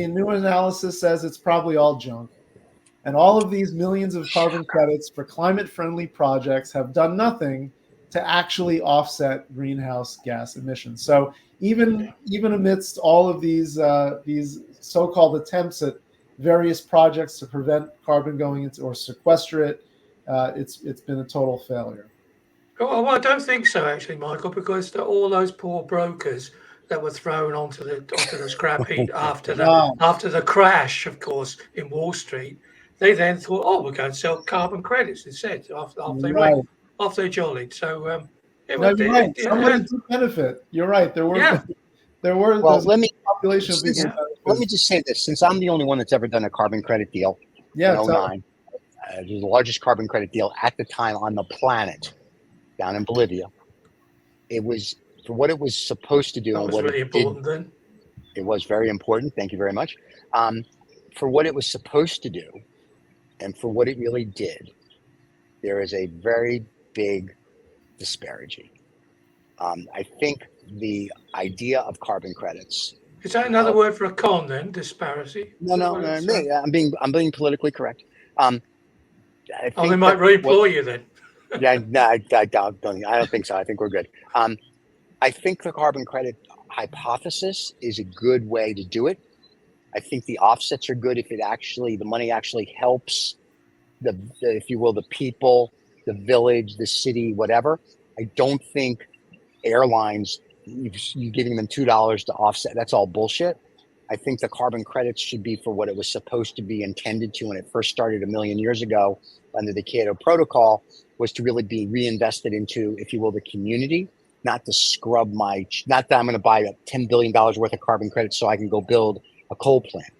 new analysis says it's probably all junk. And all of these millions of carbon credits for climate-friendly projects have done nothing to actually offset greenhouse gas emissions. So even amidst all of these so-called attempts at various projects to prevent carbon going into or sequester it, it's been a total failure. Well, I don't think so, actually, Michael, because all those poor brokers that were thrown onto the scrap heap after the crash, of course, in Wall Street, they then thought, oh, we're going to sell carbon credits instead after they jollied. So you're right. Somebody did benefit. You're right. There were well, let me population of people. Let me just say this, since I'm the only one that's ever done a carbon credit deal in 2009, it was the largest carbon credit deal at the time on the planet down in Bolivia. It was for what it was supposed to do. That and was what really important then. It was very important. Thank you very much. For what it was supposed to do and for what it really did, there is a very big disparity. I think the idea of carbon credits. Is that another word for a con then? Disparity? No. I'm being politically correct. They might re-employ you then. I don't think so. I think we're good. I think the carbon credit hypothesis is a good way to do it. I think the offsets are good if the money actually helps if you will, the people, the village, the city, whatever. I don't think airlines, you giving them $2 to offset, that's all bullshit. I think the carbon credits should be for what it was supposed to be intended to when it first started 1 million years ago under the Kyoto Protocol, was to really be reinvested into, if you will, the community, not to scrub not that I'm going to buy $10 billion worth of carbon credits so I can go build a coal plant.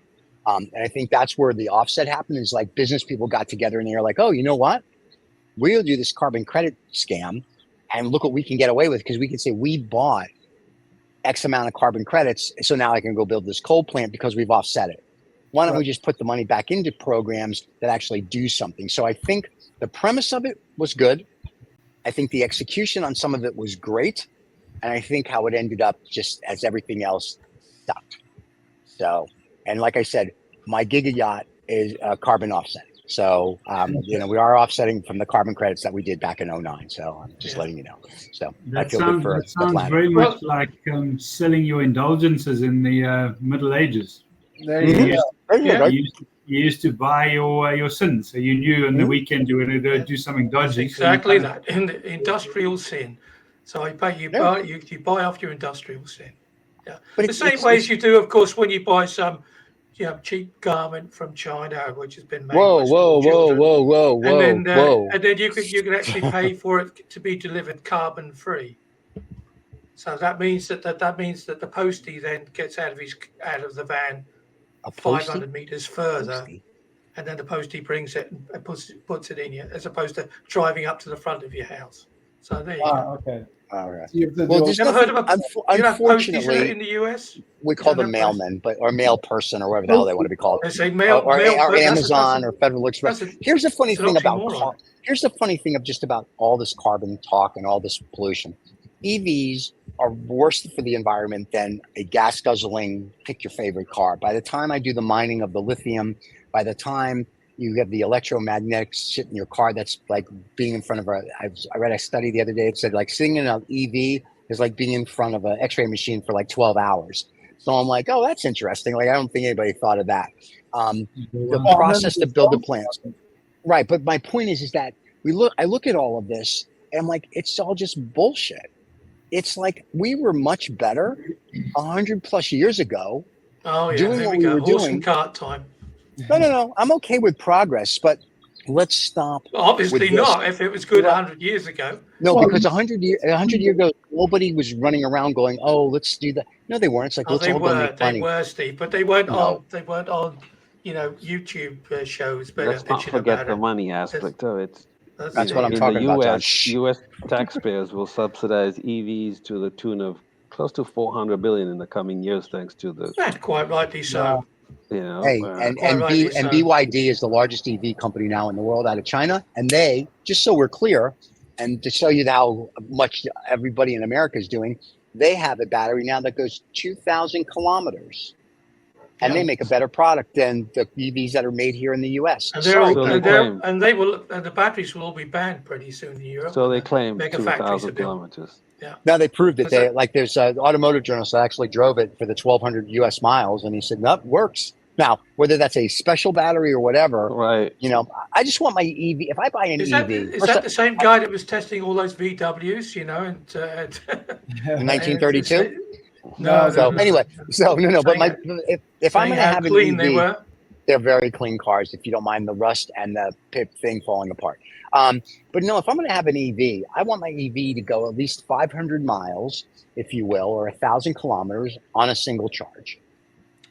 And I think that's where the offset happened, is like business people got together and they're like, oh, you know what? We'll do this carbon credit scam and look what we can get away with, because we can say we bought X amount of carbon credits, so now I can go build this coal plant because we've offset it. Why don't we just put the money back into programs that actually do something? So I think the premise of it was good. I think the execution on some of it was great. And I think how it ended up, just as everything else, sucked. So, and like I said, my Giga Yacht is carbon offsetting. So, we are offsetting from the carbon credits that we did back in 2009. So I'm just letting you know. So that I feel good for that sounds very much like selling your indulgences in the Middle Ages. There you go. You used to buy your sins, so you knew on the weekend you were going to go do something dodgy. Exactly that, in the industrial sin. So you buy off your industrial sin. Yeah, but the same way as you do, of course, when you buy some cheap garment from China, which has been made. Whoa! And then you can actually pay for it to be delivered carbon free. So that means that the postie then gets out of the van 500 meters further, and then the postie brings it and puts it in you, as opposed to driving up to the front of your house. So there you go. Okay. All right. Well, you ever heard of unfortunately, in the US? We call them mailmen, or mail person, or whatever the hell they want to be called. They say mail, or Amazon, or Federal Express. Here's the funny thing about just about all this carbon talk and all this pollution. EVs are worse for the environment than a gas guzzling, pick your favorite car. By the time I do the mining of the lithium, by the time you have the electromagnetic shit in your car, that's like being in front of I read a study the other day. It said like sitting in an EV is like being in front of an X-ray machine for like 12 hours. So I'm like, oh, that's interesting. Like, I don't think anybody thought of that. The process to build the plants. Right. But my point is that I look at all of this and I'm like, it's all just bullshit. It's like we were much better 100 plus years ago. Oh, yeah. Doing what we were Horse doing. and cart time. No. I'm okay with progress, but let's stop. Obviously not. If it was good 100 years ago. No, because 100 years ago, nobody was running around going, "Oh, let's do that." No, they weren't. It's like let's all go make money. They were, Steve, but they weren't on. They weren't on, YouTube shows. But let's not forget the money aspect of it. That's what I'm talking about. U.S. taxpayers will subsidize EVs to the tune of close to $400 billion in the coming years, thanks to the. That's quite rightly so. You know, Hey, and BYD is the largest EV company now in the world out of China. And they, just so we're clear, and to show you how much everybody in America is doing, they have a battery now that goes 2,000 kilometers. And they make a better product than the EVs that are made here in the U.S. And the batteries will all be banned pretty soon in Europe. So they claim 2,000 kilometers. Yeah. Now they proved it. There's an automotive journalist that actually drove it for the 1,200 U.S. miles, and he said, "No, it works." Now, whether that's a special battery or whatever, right? You know, I just want my EV. If I buy an EV, is that the same guy that was testing all those VWs? You know, in 1932. No. But if I'm going to have an EV, they're very clean cars. If you don't mind the rust and the pip thing falling apart. But no, if I'm going to have an EV, I want my EV to go at least 500 miles, if you will, or 1,000 kilometers on a single charge.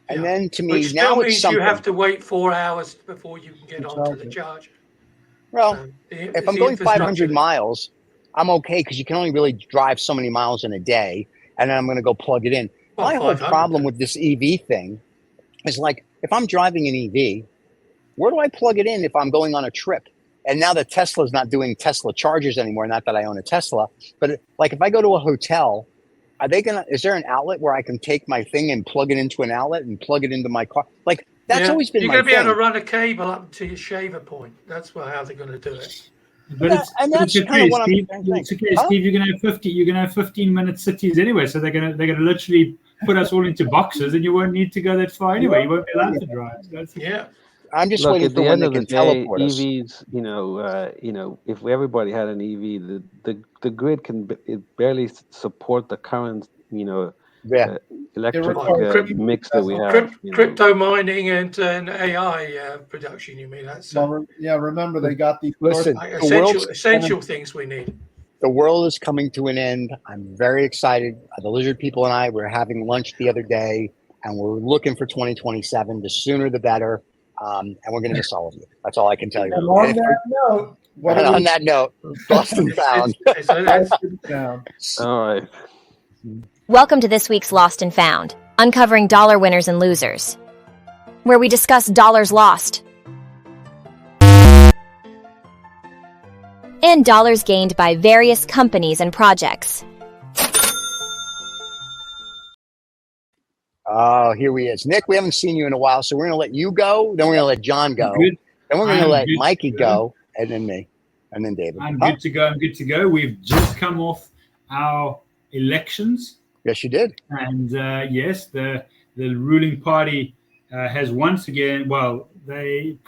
And then to me, which now still it's means something. you have to wait 4 hours before you can get onto the charger. Well, if I'm going 500 miles, I'm okay because you can only really drive so many miles in a day, and then I'm going to go plug it in. My whole problem with this EV thing is like, if I'm driving an EV, where do I plug it in if I'm going on a trip? And now that Tesla's not doing Tesla chargers anymore, not that I own a Tesla, but like if I go to a hotel, is there an outlet where I can take my thing and plug it into an outlet and plug it into my car? Like that's always been my thing. You're going to be able to run a cable up to your shaver point. That's how they're going to do it. But that's kind of what Steve, Steve, you're going to have 15-minute cities anyway, so they're going to literally put us all into boxes, and you won't need to go that far anyway. You won't be allowed to drive. I'm just waiting for when they can teleport us. EVs, if everybody had an EV, the grid can barely support the current, electric mix that we have. Crypto mining and AI production. You mean that's? Remember they got these essential things we need. The world is coming to an end. I'm very excited. The lizard people and I were having lunch the other day, and we're looking for 2027. The sooner, the better. And we're going to miss all of you. That's all I can tell you. On that note, Lost and Found. All right. Welcome to this week's Lost and Found, uncovering dollar winners and losers, where we discuss dollars lost and dollars gained by various companies and projects. Oh, here he is. Nick, we haven't seen you in a while, so we're going to let you go. Then we're going to let John go. Then we're going to let Mikey go, and then me, and then David. I'm good to go. I'm good to go. We've just come off our elections. Yes, you did. And yes, the ruling party has once again, they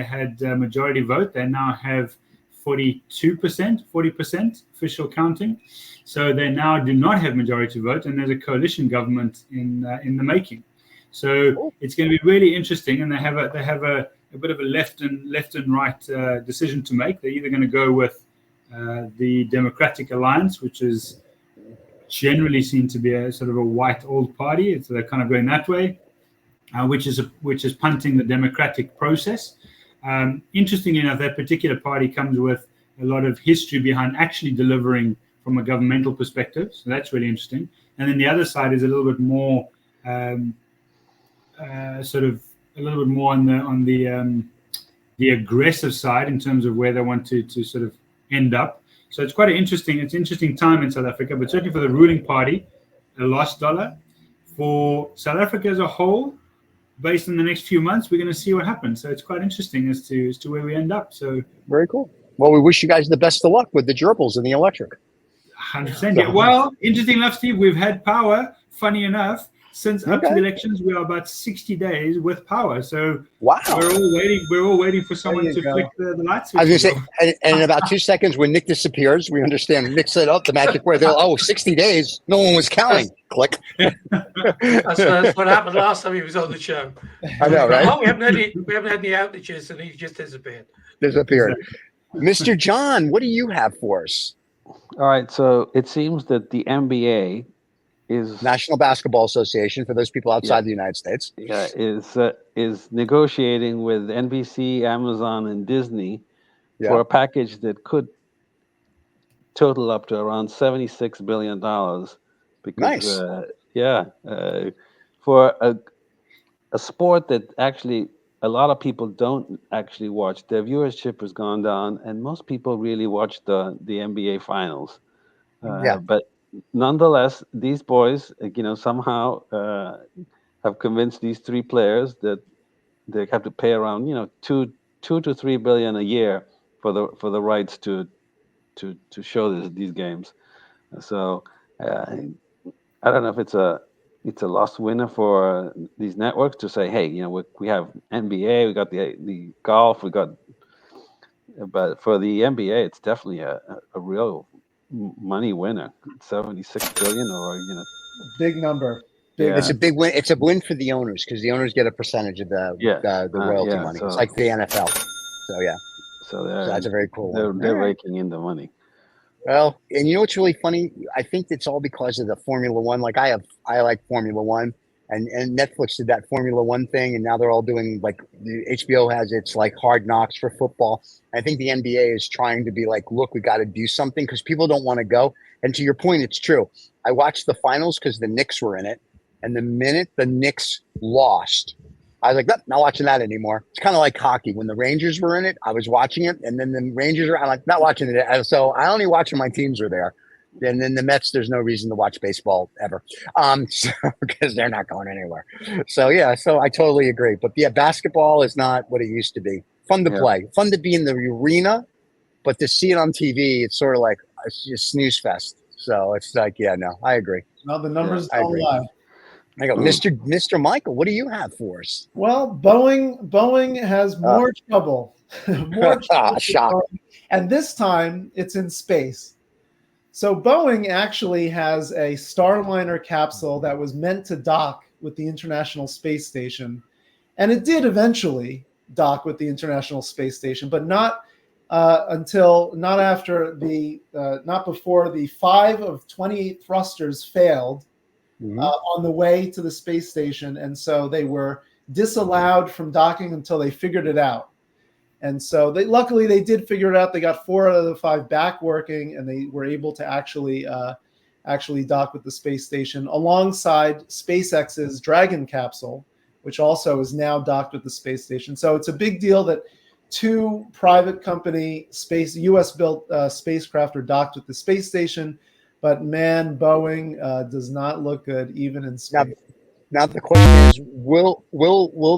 had majority vote. They now have 40% official counting. So they now do not have majority vote, and there's a coalition government in the making. So it's going to be really interesting, and they have a bit of a left and right decision to make. They're either going to go with the Democratic Alliance, which is generally seen to be a sort of a white old party. So they're kind of going that way, which is punting the democratic process. Interestingly enough, that particular party comes with a lot of history behind actually delivering from a governmental perspective. So that's really interesting. And then the other side is a little bit more on the aggressive side in terms of where they want to sort of end up. So it's quite an interesting time in South Africa, but certainly for the ruling party, a lost dollar. For South Africa as a whole, based on the next few months, we're going to see what happens. So it's quite interesting as to where we end up. So very cool. Well, we wish you guys the best of luck with the gerbils and the electric. 100%. Yeah. Well, interesting enough, Steve, we've had power, funny enough, since up to the elections. We are about 60 days with power. So wow, we're all waiting for someone to flick the lights. I was going to say, and in about 2 seconds, when Nick disappears, we understand Nick set up the magic word. They're 60 days. No one was counting. Click. That's what happened last time he was on the show. I know, right? Oh, we haven't had any outages, and he just disappeared. Mr. John, what do you have for us? All right. So it seems that the NBA is National Basketball Association for those people outside the United States. Yeah, is negotiating with NBC, Amazon, and Disney for a package that could total up to around $76 billion. Because, nice. For a sport that actually a lot of people don't actually watch. Their viewership has gone down, and most people really watch the NBA finals. But nonetheless, these boys, somehow have convinced these three players that they have to pay around, two to 3 billion a year for the rights to show these games. So I don't know if it's a lost winner for these networks to say, hey, we have NBA, we got the golf, but for the NBA, it's definitely a real money winner. 76 billion, or big number. It's a big win. It's a win for the owners because the owners get a percentage of the royalty money. So, it's like the NFL. So so that's a very cool one. They're raking in the money. Well, and you know what's really funny? I think it's all because of the Formula One. Like I like Formula One, and Netflix did that Formula One thing, and now they're all doing like the HBO has its like Hard Knocks for football. I think the NBA is trying to be like, look, we got to do something because people don't want to go. And to your point, it's true. I watched the finals because the Knicks were in it, and the minute the Knicks lost, I was like, nope, not watching that anymore. It's kind of like hockey. When the Rangers were in it, I was watching it, and then the Rangers I'm like, not watching it. So I only watch when my teams are there. And then the Mets, there's no reason to watch baseball ever, because they're not going anywhere. So so I totally agree. But basketball is not what it used to be. Fun to play, fun to be in the arena, but to see it on TV, it's sort of like it's just snooze fest. So it's like, I agree. Well, the numbers don't lie. I go, Mr. Michael, what do you have for us? Well, Boeing has more trouble. More trouble. And this time it's in space. So Boeing actually has a Starliner capsule that was meant to dock with the International Space Station. And it did eventually dock with the International Space Station, but not before the 5 of 28 thrusters failed. On the way to the space station, and so they were disallowed from docking until they figured it out. And so luckily they did figure it out. They got 4 out of the 5 back working, and they were able to actually dock with the space station alongside SpaceX's Dragon capsule, which also is now docked with the space station. So it's a big deal that 2 private company U.S. built spacecraft are docked with the space station. But man, Boeing does not look good even in space. Now the question is, will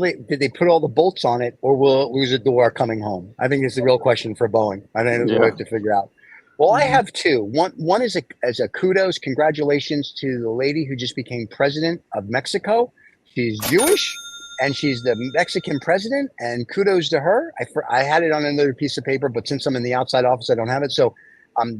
they? Did they put all the bolts on it, or will it lose a door coming home? I think it's the real question for Boeing. I think that's what we have to figure out. Well, I have 2. One is as a kudos, congratulations to the lady who just became president of Mexico. She's Jewish, and she's the Mexican president. And kudos to her. I had it on another piece of paper, but since I'm in the outside office, I don't have it. So.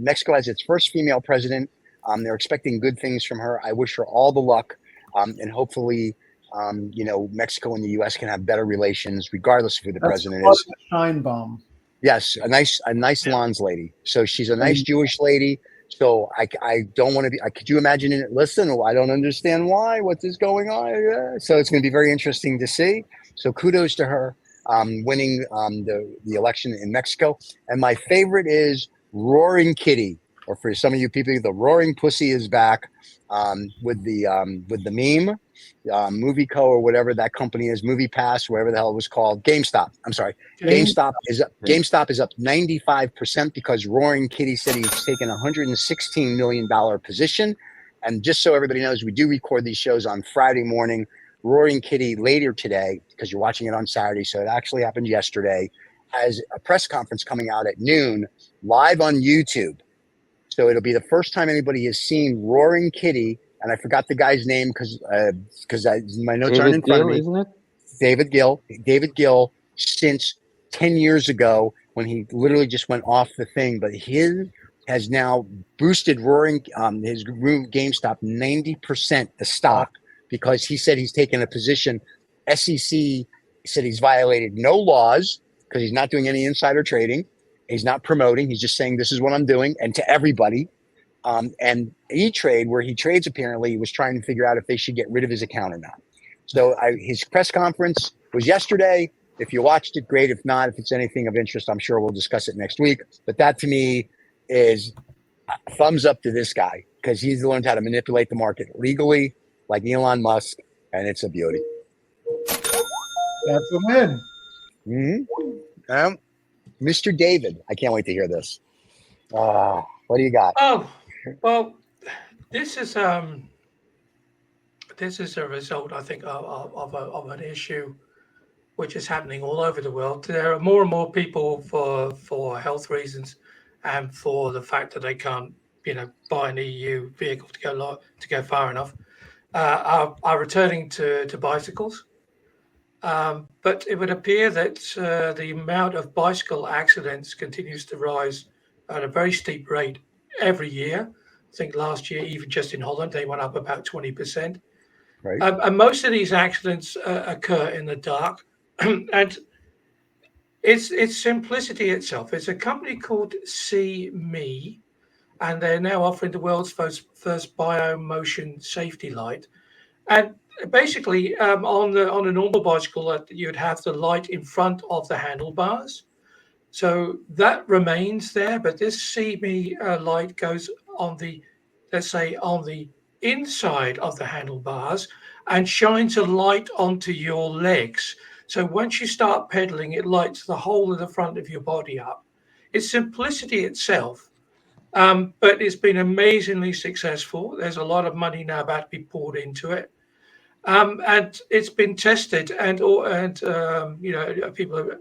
Mexico has its first female president. They're expecting good things from her. I wish her all the luck, and hopefully, Mexico and the U.S. can have better relations, regardless of who the president is. Shine bomb. Yes, a nice Lons lady. So she's a nice Jewish lady. So I don't want to be. Could you imagine it? Listen, I don't understand why. What is going on? So it's going to be very interesting to see. So kudos to her winning the election in Mexico. And my favorite is Roaring Kitty, or for some of you people, the Roaring Pussy is back with the meme, Movie Co. or whatever that company is, Movie Pass, whatever the hell it was called, GameStop. I'm sorry, GameStop is up 95% because Roaring Kitty said he's taken $116 million position. And just so everybody knows, we do record these shows on Friday morning. Roaring Kitty later today, because you're watching it on Saturday, so it actually happened yesterday, has a press conference coming out at noon live on YouTube. So it'll be the first time anybody has seen Roaring Kitty, and I forgot the guy's name because my notes aren't in front of me. Isn't it? David Gill, since 10 years ago when he literally just went off the thing, but his has now boosted Roaring his GameStop 90% the stock because he said he's taken a position. SEC said he's violated no laws because he's not doing any insider trading. He's not promoting. He's just saying, this is what I'm doing. And to everybody. And E-Trade, where he trades, apparently, was trying to figure out if they should get rid of his account or not. So his press conference was yesterday. If you watched it, great. If not, if it's anything of interest, I'm sure we'll discuss it next week. But that, to me, is thumbs up to this guy because he's learned how to manipulate the market legally like Elon Musk, and it's a beauty. That's a win. Mm-hmm. Mr. David, I can't wait to hear this. What do you got? Oh, well, this is a result, I think, of an issue which is happening all over the world. There are more and more people for health reasons, and for the fact that they can't, buy an EU vehicle to go far enough, are returning to bicycles. But it would appear that the amount of bicycle accidents continues to rise at a very steep rate every year. I think last year, even just in Holland, they went up about 20%. Right. And most of these accidents occur in the dark. And it's simplicity itself. It's a company called CMe, and they're now offering the world's first bio-motion safety light. And basically, on a normal bicycle, you'd have the light in front of the handlebars, so that remains there. But this CMe light goes on the, let's say, on the inside of the handlebars, and shines a light onto your legs. So once you start pedaling, it lights the whole of the front of your body up. It's simplicity itself. But it's been amazingly successful. There's a lot of money now about to be poured into it. And it's been tested, and people are,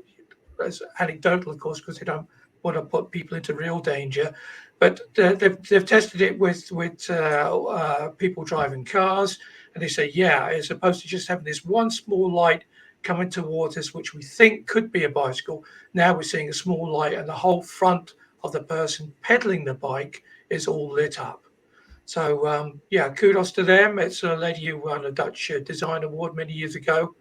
as anecdotal, of course, because they don't want to put people into real danger. But they've tested it with people driving cars, and they say, yeah, as opposed to just having this one small light coming towards us, which we think could be a bicycle, now we're seeing a small light, and the whole front of the person pedaling the bike is all lit up. So, kudos to them. It's a lady who won a Dutch design award many years ago,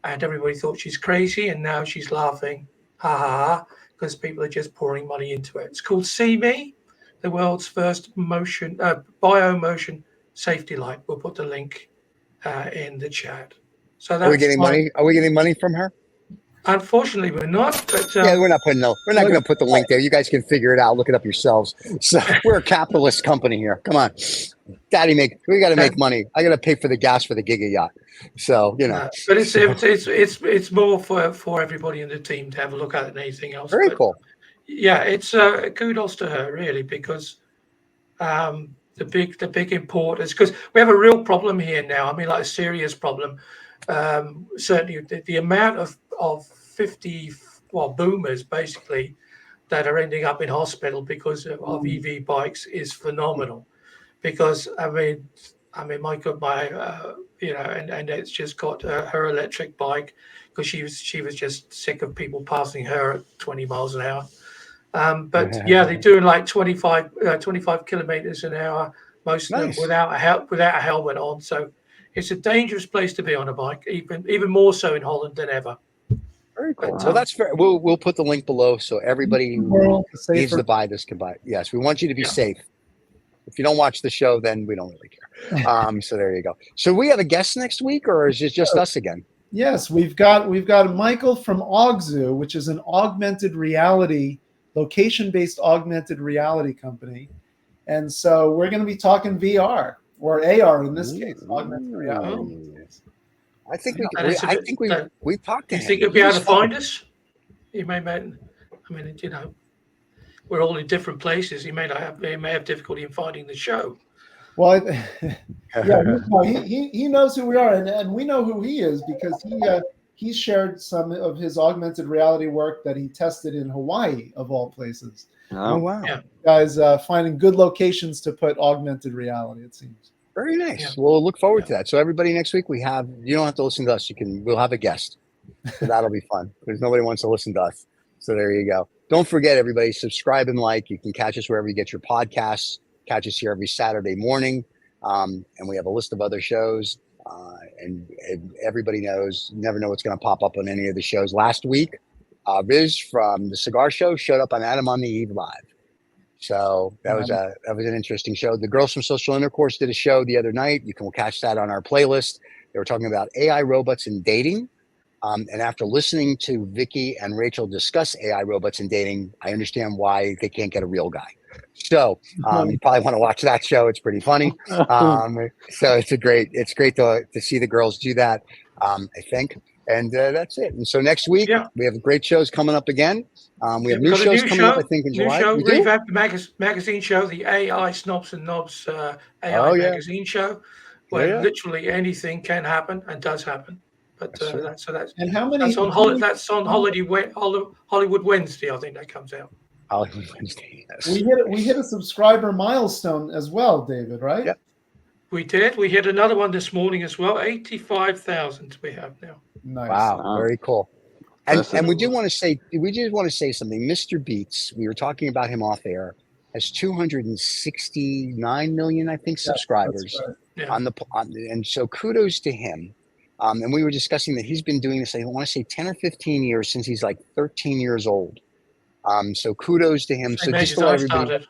and everybody thought she's crazy, and now she's laughing, ha ha ha, because people are just pouring money into it. It's called CMe, the world's first bio-motion safety light. We'll put the link in the chat. So that's Are we getting money? Are we getting money from her? Unfortunately, we're not. But we're not putting we're not going to put the link there. You guys can figure it out. Look it up yourselves. So we're a capitalist company here. Come on, Daddy, we got to make money. I got to pay for the gas for the Giga yacht. So but it's more for everybody in the team to have a look at it than anything else. Very cool. Yeah, it's kudos to her really, because the big importance, because we have a real problem here now. I mean, like a serious problem. Certainly, the amount of 50 boomers basically that are ending up in hospital because of EV bikes is phenomenal. Because I mean, my and it's just got her electric bike, because she was just sick of people passing her at 20 miles an hour. But they're doing like 25 kilometers an hour, most of them without a helmet on. So it's a dangerous place to be on a bike, even more so in Holland than ever. Very cool. Well, that's fair. We'll put the link below so everybody who needs to buy this can buy it. Yes, we want you to be safe. If you don't watch the show, then we don't really care. So there you go. So we have a guest next week, or is it just us again? Yes, we've got Michael from Augzoo, which is an augmented reality, location-based augmented reality company. And so we're going to be talking VR, or AR in this case, augmented reality. I think we've talked to him. You think you'll be able to find us? You may, we're all in different places. He may have difficulty in finding the show. Well, he knows who we are, and we know who he is, because he shared some of his augmented reality work that he tested in Hawaii, of all places. Oh wow! Yeah. Guys, finding good locations to put augmented reality, it seems. Very nice. Yeah. We'll look forward to that. So everybody, next week you don't have to listen to us. We'll have a guest. So that'll be fun, because nobody wants to listen to us. So there you go. Don't forget, everybody, subscribe and like. You can catch us wherever you get your podcasts. Catch us here every Saturday morning. And we have a list of other shows. And everybody knows, you never know what's going to pop up on any of the shows. Last week, Riz from the Cigar Show showed up on Adam on the Eve Live. So that was an interesting show. The girls from Social Intercourse did a show the other night. You can catch that on our playlist. They were talking about AI robots and dating. And after listening to Vicky and Rachel discuss AI robots and dating, I understand why they can't get a real guy. So you probably want to watch that show. It's pretty funny. So it's great to see the girls do that, I think. And that's it. And so next week we have great shows coming up again. We have new shows coming up, I think, in July. New show, we do? revamped magazine show, the AI Snobs and Knobs AI magazine show, where literally anything can happen and does happen. But that's and how many? That's on Hollywood Wednesday. I think that comes out. Hollywood Wednesday. Yes. We hit a subscriber milestone as well, David. Right? Yep. We did. We hit another one this morning as well. 85,000 we have now. Nice. Wow, very cool. And we just want to say something. Mr. Beats, we were talking about him off air, has 269 million, I think, subscribers and so kudos to him. And we were discussing that he's been doing this, I want to say 10 or 15 years since he's like 13 years old. So kudos to him. So just to let everybody.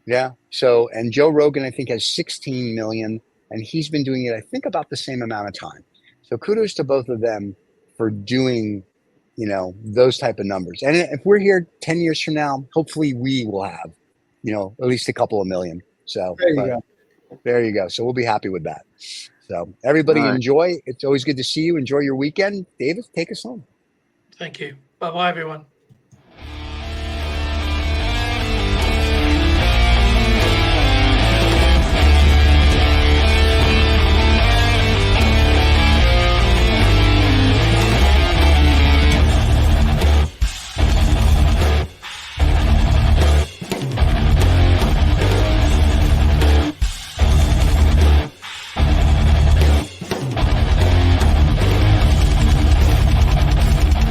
Yeah. So, and Joe Rogan, I think, has 16 million, and he's been doing it, I think, about the same amount of time. So kudos to both of them for doing, those type of numbers. And if we're here 10 years from now, hopefully we will have, at least a couple of million. So there you go. So we'll be happy with that. So everybody enjoy. It's always good to see you. Enjoy your weekend. David, take us home. Thank you. Bye-bye, everyone.